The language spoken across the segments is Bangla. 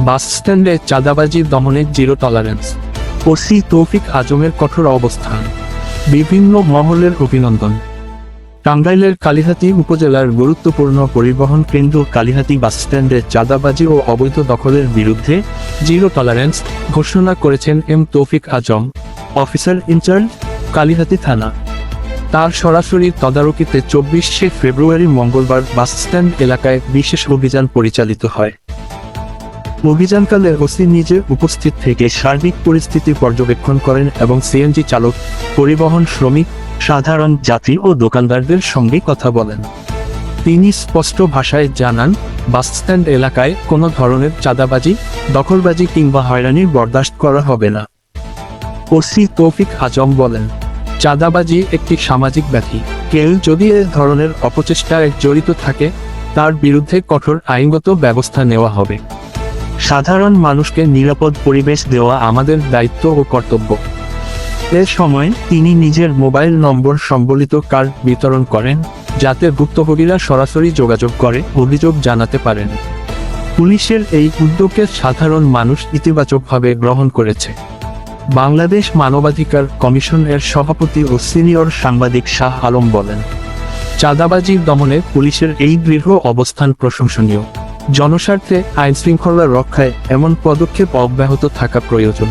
বাস স্ট্যান্ডে চাঁদাবাজি দমনে জিরো টলারেন্স। ওসি তৌফিক আজমের কঠোর অবস্থান, বিভিন্ন মহলের অভিনন্দন। টাঙ্গাইলের কালিহাতী উপজেলার গুরুত্বপূর্ণ পরিবহন কেন্দ্র কালিহাতী বাসস্ট্যান্ডে চাঁদাবাজি ও অবৈধ দখলের বিরুদ্ধে জিরো টলারেন্স ঘোষণা করেছেন এম তৌফিক আজম, অফিসার ইনচার্জ, কালিহাতী থানা। তার সরাসরি তদারকিতে 24শে ফেব্রুয়ারি মঙ্গলবার বাসস্ট্যান্ড এলাকায় বিশেষ অভিযান পরিচালিত হয়। অভিযানকালে ওসি নিজে উপস্থিত থেকে সার্বিক পরিস্থিতি পর্যবেক্ষণ করেন এবং সিএনজি চালক, পরিবহন শ্রমিক, সাধারণ যাত্রী ও দোকানদারদের সঙ্গে কথা বলেন। তিনি স্পষ্ট ভাষায় জানান, বাসস্ট্যান্ড এলাকায় কোনো ধরনের চাঁদাবাজি, দখলবাজি কিংবা হয়রানি বরদাস্ত করা হবে না। ওসি তৌফিক আজম বলেন, চাঁদাবাজি একটি সামাজিক ব্যাধি। কেউ যদি এ ধরনের অপচেষ্টায় জড়িত থাকে, তার বিরুদ্ধে কঠোর আইনগত ব্যবস্থা নেওয়া হবে। সাধারণ মানুষকে নিরাপদ পরিবেশ দেওয়া আমাদের দায়িত্ব ও কর্তব্য। এ সময় তিনি নিজের মোবাইল নম্বর সম্বলিত কার্ড বিতরণ করেন, যাতে ভুক্তভোগীরা সরাসরি যোগাযোগ করে অভিযোগ জানাতে পারেন। পুলিশের এই উদ্যোগকে সাধারণ মানুষ ইতিবাচকভাবে গ্রহণ করেছে। বাংলাদেশ মানবাধিকার কমিশন এর সভাপতি ও সিনিয়র সাংবাদিক শাহ আলম বলেন, চাঁদাবাজি দমনে পুলিশের এই দৃঢ় অবস্থান প্রশংসনীয়। জনস্বার্থে আইনশৃঙ্খলা রক্ষায় এমন পদক্ষেপ অব্যাহত থাকা প্রয়োজন।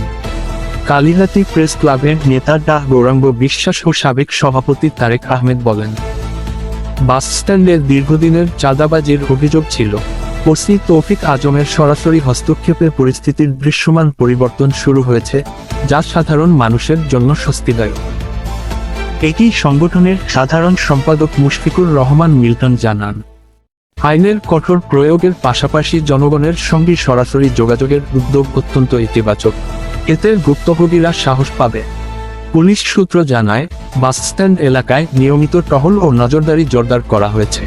কালিহাতী প্রেস ক্লাবের নেতা ডাহ গৌরাঙ্গ বিশ্বাস ও সাবেক সভাপতি তারেক আহমেদ বলেন, বাসস্ট্যান্ডে দীর্ঘদিনের চাঁদাবাজির অভিযোগ ছিল। ওসি তৌফিক আজমের সরাসরি হস্তক্ষেপে পরিস্থিতির দৃশ্যমান পরিবর্তন শুরু হয়েছে, যা সাধারণ মানুষের জন্য স্বস্তিদায়ক। এটি সংগঠনের সাধারণ সম্পাদক মুশফিকুর রহমান মিল্টন জানান, আইনের কঠোর প্রয়োগের পাশাপাশি জনগণের সঙ্গে সরাসরি যোগাযোগের উদ্যোগ অত্যন্ত ইতিবাচক। এতে ভুক্তভোগীরা সাহস পাবে। পুলিশ সূত্র জানায়, বাসস্ট্যান্ড এলাকায় নিয়মিত টহল ও নজরদারি জোরদার করা হয়েছে।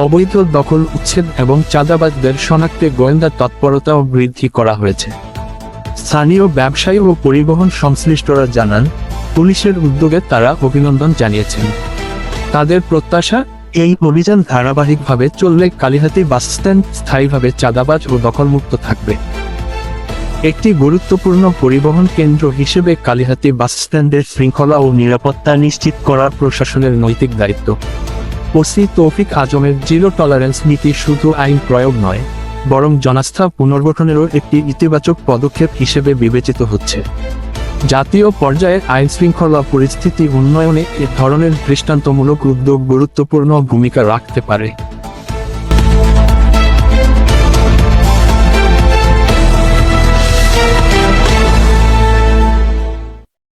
অবৈধ দখল উচ্ছেদ এবং চাঁদাবাজদের শনাক্তে গোয়েন্দা তৎপরতাও বৃদ্ধি করা হয়েছে। স্থানীয় ব্যবসায়ী ও পরিবহন সংশ্লিষ্টরা জানান, পুলিশের উদ্যোগে তারা অভিনন্দন জানিয়েছেন। তাদের প্রত্যাশা, এই অভিযান ধারাবাহিকভাবে চললে কালিহাতী বাসস্ট্যান্ড স্থায়ীভাবে চাঁদাবাজ ও দখলমুক্ত থাকবে। একটি গুরুত্বপূর্ণ পরিবহন কেন্দ্র হিসেবে কালিহাতী বাসস্ট্যান্ডের শৃঙ্খলা ও নিরাপত্তা নিশ্চিত করা প্রশাসনের নৈতিক দায়িত্ব। ওসি তৌফিক আজমের জিরো টলারেন্স নীতি শুধু আইন প্রয়োগ নয়, বরং জনাস্থা পুনর্গঠনেরও একটি ইতিবাচক পদক্ষেপ হিসেবে বিবেচিত হচ্ছে। জাতীয় পর্যায়ে আইনশৃঙ্খলা পরিস্থিতি উন্নয়নে এ ধরনের দৃষ্টান্তমূলক উদ্যোগ গুরুত্বপূর্ণ ভূমিকা রাখতে পারে।